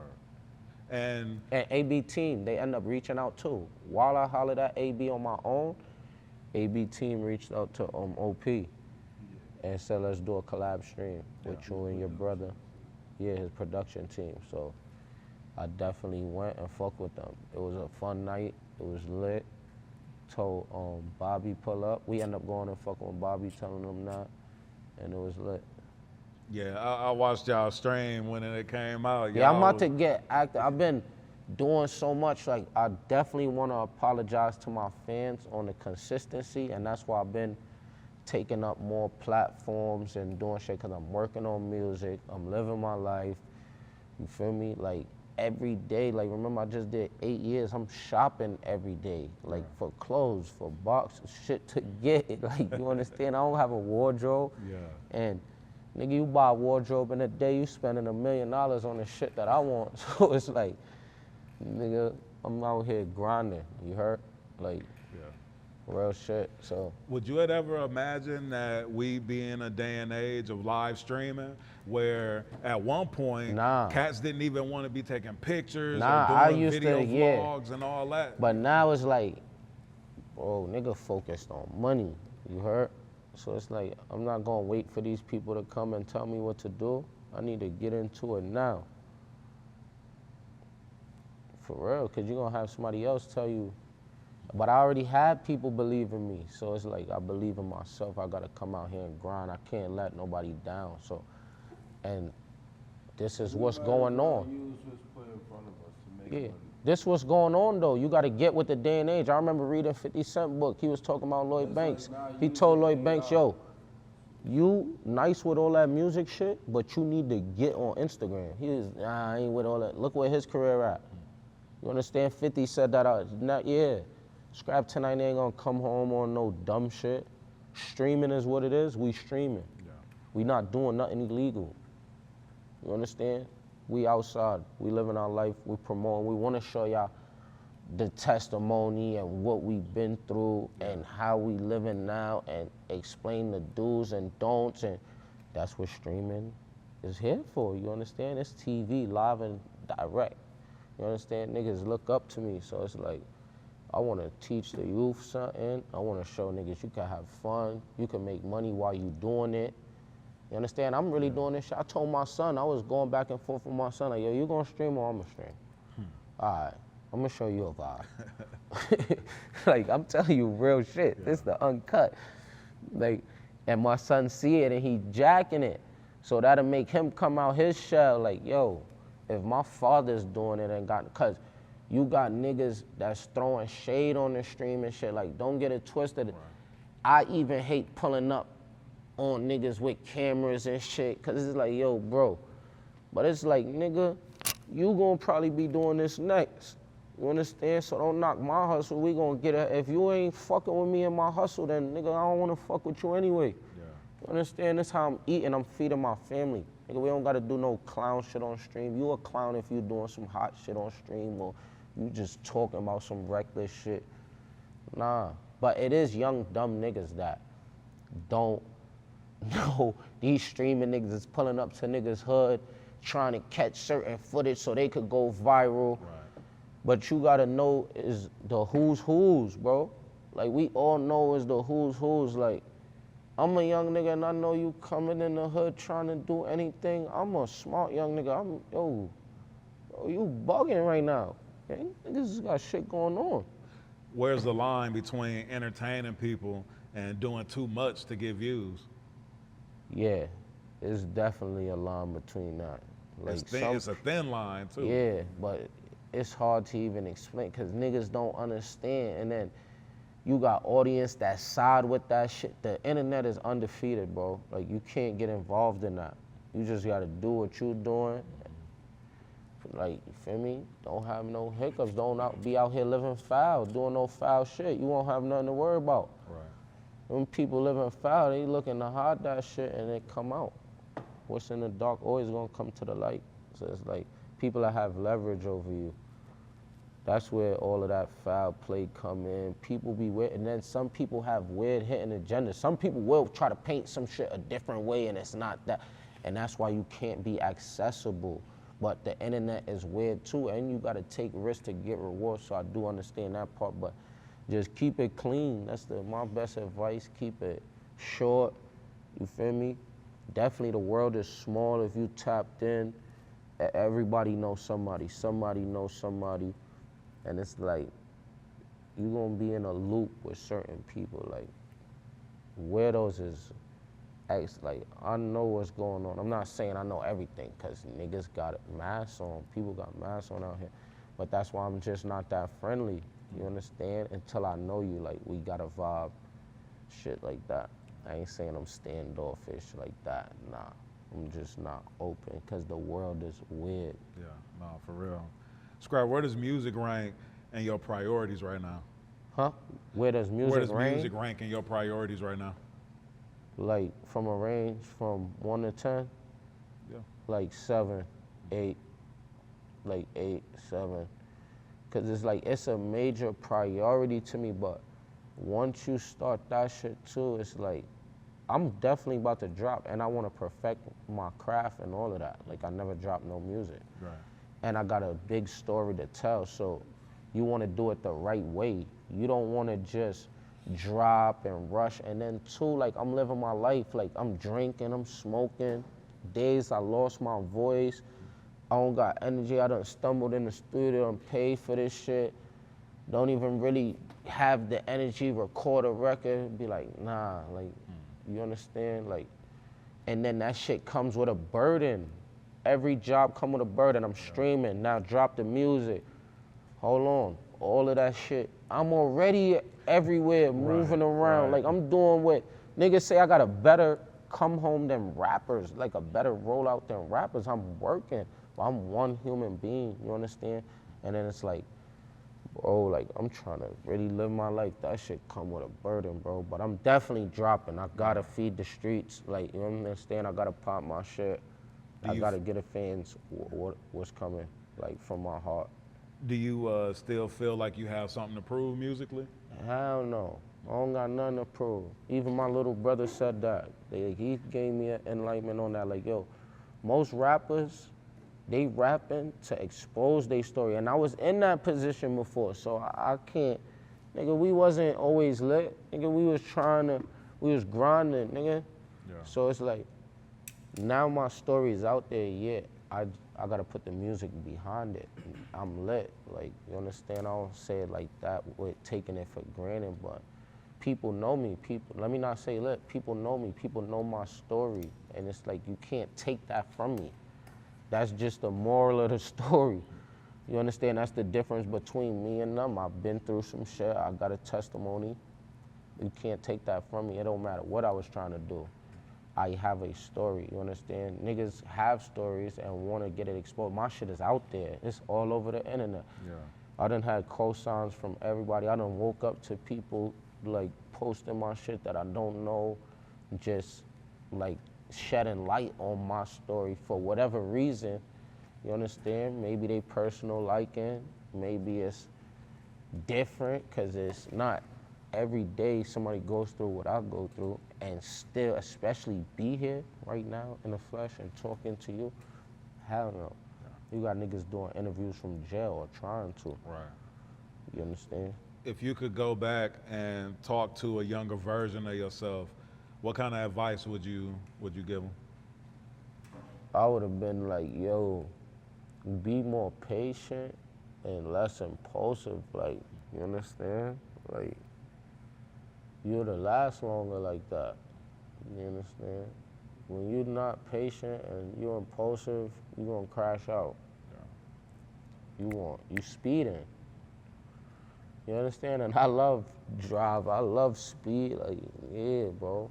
And AB team, they end up reaching out too. While I hollered at AB on my own, AB team reached out to OP and said, let's do a collab stream with you and your brother. Yeah, his production team. So I definitely went and fucked with them. It was a fun night. It was lit. Told Bobby pull up. We ended up going and fucking with Bobby, telling him that, and it was lit. yeah, I watched y'all stream when it came out. Yeah, I'm about to get active. I've been doing so much. Like, I definitely want to apologize to my fans on the consistency, and that's why I've been taking up more platforms and doing shit, because I'm working on music. I'm living my life. You feel me? Like, every day. Like, remember, I just did 8 years. I'm shopping every day, like, for clothes, for boxes, shit to get. Like, you understand? I don't have a wardrobe. Yeah. And nigga, you buy a wardrobe in a day, you spending $1 million on the shit that I want. So it's like, nigga, I'm out here grinding, you heard? Like, real shit, so. Would you have ever imagined that we be in a day and age of live streaming where at one point, cats didn't even want to be taking pictures or doing video vlogs and all that? But now it's like, bro, nigga focused on money, you heard? So it's like, I'm not gonna wait for these people to come and tell me what to do. I need to get into it now. For real, because you're gonna have somebody else tell you. But I already had people believe in me. So it's like, I believe in myself. I gotta come out here and grind. I can't let nobody down. So, and this is what's going on. Use what's put in front of us to make money. This what's going on though. You gotta get with the day and age. I remember reading 50 Cent book. He was talking about Lloyd Banks. He told Lloyd Banks, yo, you nice with all that music shit, but you need to get on Instagram. He was, nah, I ain't with all that. Look where his career at. You understand? 50 said that, Skrap tonight ain't gonna come home on no dumb shit. Streaming is what it is, we streaming. Yeah. We not doing nothing illegal. You understand? We outside, we living our life, we promoting, we wanna show y'all the testimony and what we've been through and how we living now and explain the do's and don'ts, and that's what streaming is here for, you understand? It's TV, live and direct. You understand? Niggas look up to me, so it's like, I want to teach the youth something. I want to show niggas you can have fun. You can make money while you doing it. You understand? I'm really doing this shit. I told my son, I was going back and forth with my son, like, yo, you gonna stream or I'm gonna stream? All right, I'm gonna show you a vibe. Like, I'm telling you real shit. This the uncut. Like, and my son see it and he jacking it. So that'll make him come out his shell like, yo, if my father's doing it and got, cause you got niggas that's throwing shade on the stream and shit. Like, don't get it twisted. Right. I even hate pulling up on niggas with cameras and shit, cause it's like, yo, bro. But it's like, nigga, you gonna probably be doing this next. You understand? So don't knock my hustle. We gonna get it. If you ain't fucking with me in my hustle, then nigga, I don't wanna fuck with you anyway. Yeah. You understand? This how I'm eating. I'm feeding my family. Nigga, we don't gotta do no clown shit on stream. You a clown if you doing some hot shit on stream or you just talking about some reckless shit. Nah, but it is young, dumb niggas that don't know these streaming niggas is pulling up to niggas' hood, trying to catch certain footage so they could go viral. Right. But you gotta know is the who's, bro. Like, we all know is the who's. Like, I'm a young nigga and I know you coming in the hood trying to do anything. I'm a smart young nigga. Yo, you bugging right now. Okay? Niggas got shit going on. Where's the line between entertaining people and doing too much to get views? Yeah, it's definitely a line between that. Like, it's a thin line too. Yeah, but it's hard to even explain because niggas don't understand. And then you got audience that side with that shit. The internet is undefeated, bro. Like, you can't get involved in that. You just gotta do what you doing. Like, you feel me? Don't have no hiccups. Don't be out here living foul, doing no foul shit. You won't have nothing to worry about. Right. When people living foul, they looking to hide that shit and it come out. What's in the dark always gonna come to the light. So it's like people that have leverage over you. That's where all of that foul play come in. People be weird, and then some people have weird hidden agendas. Some people will try to paint some shit a different way and it's not that. And that's why you can't be accessible. But the internet is weird too, and you gotta take risks to get rewards, so I do understand that part, but just keep it clean. That's my best advice. Keep it short, you feel me? Definitely the world is small if you tapped in. Everybody knows somebody knows somebody, and it's like, you gonna be in a loop with certain people. Like, weirdos is, like, I know what's going on. I'm not saying I know everything, cause niggas got masks on, people got masks on out here, but that's why I'm just not that friendly, you understand? Until I know you, like, we got a vibe, shit like that. I ain't saying I'm standoffish like that, nah. I'm just not open, cause the world is weird. Yeah, no, for real. Skrap, where does music rank in your priorities right now? Huh? Where does music rank in your priorities right now? Like, from a range from 1 to 10? Yeah. Like 7, 8, like 8, 7. Cause it's like, it's a major priority to me, but once you start that shit too, it's like, I'm definitely about to drop, and I wanna perfect my craft and all of that. Like, I never dropped no music. Right. And I got a big story to tell, so you wanna do it the right way. You don't wanna just drop and rush, and then too, like, I'm living my life, like, I'm drinking, I'm smoking, days I lost my voice, I don't got energy, I done stumbled in the studio and paid for this shit, don't even really have the energy, record a record, be like, nah, like, you understand, like, and then that shit comes with a burden. Every job come with a burden. I'm streaming, now drop the music, hold on, all of that shit. I'm already everywhere, moving around. Like, I'm doing what niggas say I got a better come home than rappers, like a better rollout than rappers. I'm working, but I'm one human being, you understand? And then it's like, bro, like, I'm trying to really live my life. That shit come with a burden, bro. But I'm definitely dropping. I gotta feed the streets. Like, you understand? I gotta pop my shit. I gotta get the fans what's coming, like, from my heart. Do you still feel like you have something to prove musically? Hell no. I don't got nothing to prove. Even my little brother said that. He gave me an enlightenment on that. Like, yo, most rappers, they rapping to expose their story. And I was in that position before, so I can't, nigga, we wasn't always lit. Nigga, we was grinding, nigga. Yeah. So it's like, now my story is out there, yeah, I gotta put the music behind it. I'm lit, like, you understand? I don't say it like that with taking it for granted, but people know me, let me not say lit, people know me, people know my story, and it's like, you can't take that from me. That's just the moral of the story. You understand? That's the difference between me and them. I've been through some shit, I got a testimony. You can't take that from me. It don't matter what I was trying to do. I have a story, you understand? Niggas have stories and want to get it exposed. My shit is out there. It's all over the internet. Yeah. I done had cosigns from everybody. I done woke up to people like posting my shit that I don't know, just like shedding light on my story for whatever reason. You understand? Maybe they personal liking, maybe it's different, because it's not every day somebody goes through what I go through, and still, especially be here right now in the flesh and talking to you. Hell no. Yeah. You got niggas doing interviews from jail or trying to. Right. You understand? If you could go back and talk to a younger version of yourself, what kind of advice would you give them? I would have been like, yo, be more patient and less impulsive. Like, you understand? Like, you'll last longer like that. You understand? When you're not patient and you're impulsive, you're gonna crash out. You speeding. You understand? And I love drive. I love speed. Like, yeah, bro.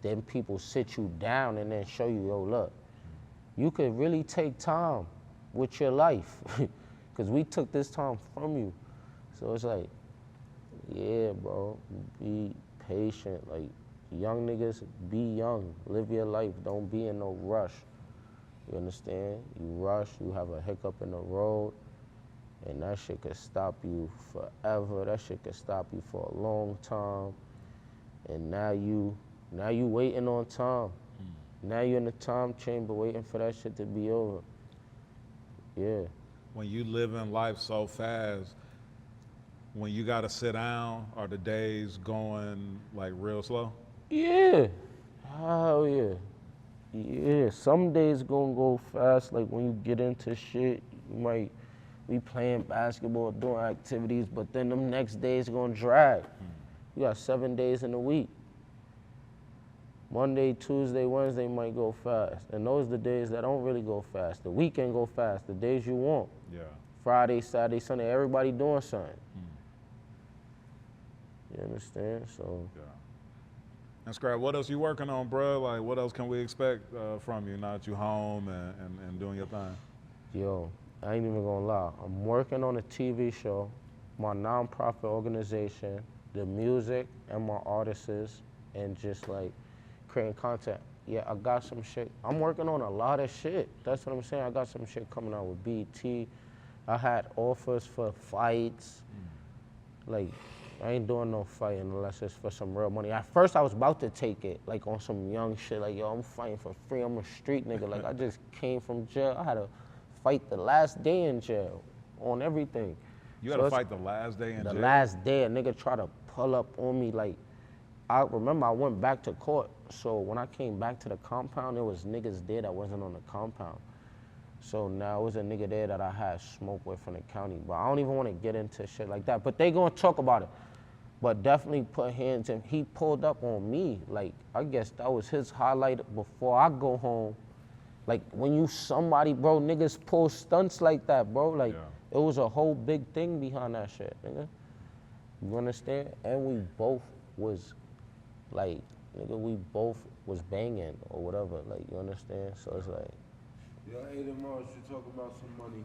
Then people sit you down and then show you, yo, look, you could really take time with your life because we took this time from you. So it's like, yeah, bro, be patient. Like, young niggas, be young. Live your life. Don't be in no rush. You understand? You rush, you have a hiccup in the road, and that shit could stop you forever. That shit could stop you for a long time. And now you waiting on time. Now you in the time chamber waiting for that shit to be over. Yeah. When you live in life so fast, when you gotta sit down, are the days going like real slow? Yeah. Hell yeah. Yeah, some days gonna go fast. Like when you get into shit, you might be playing basketball, doing activities, but then them next days gonna drag. You got 7 days in a week. Monday, Tuesday, Wednesday might go fast. And those are the days that don't really go fast. The weekend go fast, the days you want. Yeah. Friday, Saturday, Sunday, everybody doing something. You understand? So. Yeah. And Skrap, what else you working on, bro? Like, what else can we expect from you now that you home and doing your thing? Yo, I ain't even gonna lie. I'm working on a TV show, my nonprofit organization, the music and my artists, and just like creating content. Yeah, I got some shit. I'm working on a lot of shit. That's what I'm saying. I got some shit coming out with BT. I had offers for fights. Like, I ain't doing no fighting unless it's for some real money. At first, I was about to take it, like on some young shit, like, yo, I'm fighting for free. I'm a street nigga. Like, I just came from jail. I had to fight the last day in jail on everything. You had to fight the last day in jail? The last day, a nigga tried to pull up on me. Like, I remember I went back to court. So when I came back to the compound, there was niggas there that wasn't on the compound. So now it was a nigga there that I had smoke with from the county. But I don't even want to get into shit like that. But they gonna talk about it. But definitely put hands in. He pulled up on me. Like, I guess that was his highlight before I go home. Like, when you somebody, bro, niggas pull stunts like that, bro. Like, it was a whole big thing behind that shit, nigga. You understand? And we both was, like, nigga, we both was banging or whatever. Like, you understand? So it's like. Yo, Aiden Morris, you talk about some money.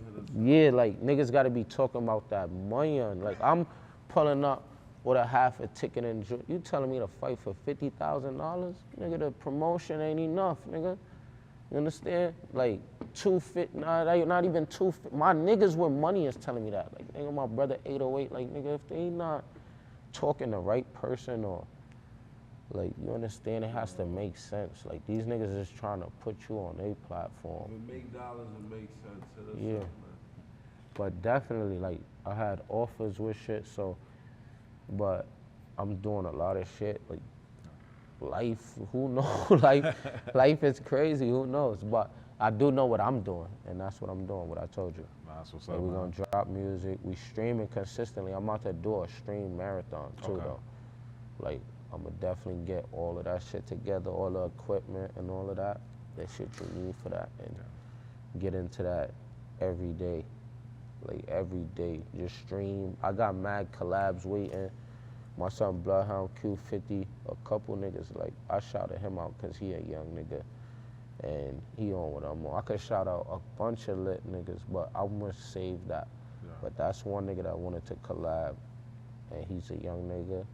Yeah, like, niggas gotta be talking about that money. Like, I'm pulling up with a half a ticket and you telling me to fight for $50,000? Nigga, the promotion ain't enough, nigga. You understand? Like, not even 250. My niggas with money is telling me that. Like, nigga, my brother 808, like, nigga, if they not talking the right person or, like, you understand, it has to make sense. Like, these niggas is trying to put you on their platform. If it make dollars, it makes sense. So that's Yeah. But definitely, like, I had offers with shit, so, but I'm doing a lot of shit. Like, life, who knows? life is crazy, who knows? But I do know what I'm doing, and that's what I'm doing, what I told you. That's what's Like, up, we're man. gonna drop music, we streaming consistently. I'm about to do a stream marathon too, though. Like, I'm gonna definitely get all of that shit together, all the equipment and all of that shit you need for that, and get into that every day. Like, every day, just stream. I got mad collabs waiting. My son Bloodhound Q50, a couple niggas, like, I shouted him out because he a young nigga and he on what I'm on. I could shout out a bunch of lit niggas, but I must save that. Yeah. But that's one nigga that wanted to collab, and he's a young nigga,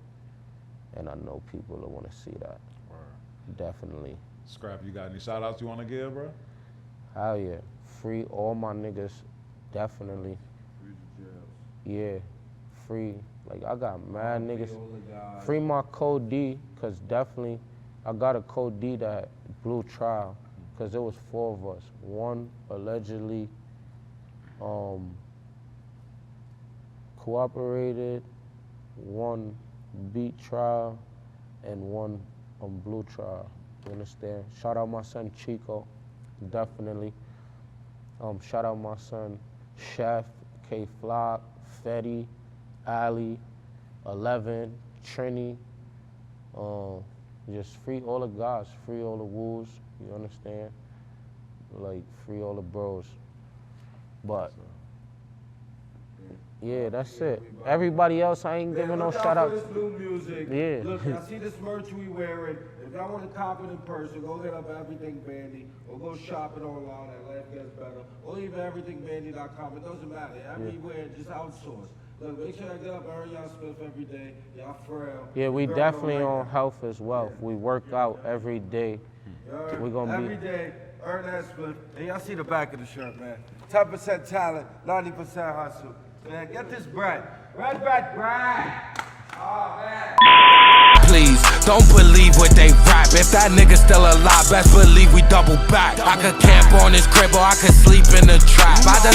and I know people that want to see that. Word. Definitely. Skrap, you got any shout outs you want to give, bro? Hell yeah. Free all my niggas, definitely. Free the jails. Yeah, free. Like, I got mad niggas. Free my code D, because definitely I got a code D that blew trial, because there was 4 of us. One allegedly cooperated, one beat trial, and one blue trial. You understand? Shout out my son Chico, definitely. Shout out my son Chef, K Flock, Fetty, Ali, 11, Trini, just free all the guys, free all the wolves, you understand? Like, free all the bros. But Yeah, that's it. Everybody else, I ain't giving no look shout out for outs. this new music. Yeah. Look, y'all see this merch we wearing. If y'all want to cop it in person, go hit up Everything Bandy or go shop it online at Life Gets Better or even everythingbandy.com. It doesn't matter. Everywhere, just outsource. Look, make sure I get up and earn y'all Smith every day. Y'all frail. Yeah, we Girl, definitely right on now. health as well. We work out every day. We gonna every be day, earn that Smith. And y'all see the back of the shirt, man. 10% talent, 90% hustle. Man, get this bread. Bread. Oh, man. Please, don't believe what they rap. If that nigga still alive, best believe we double back. I could camp on his crib or I could sleep in the trap. I done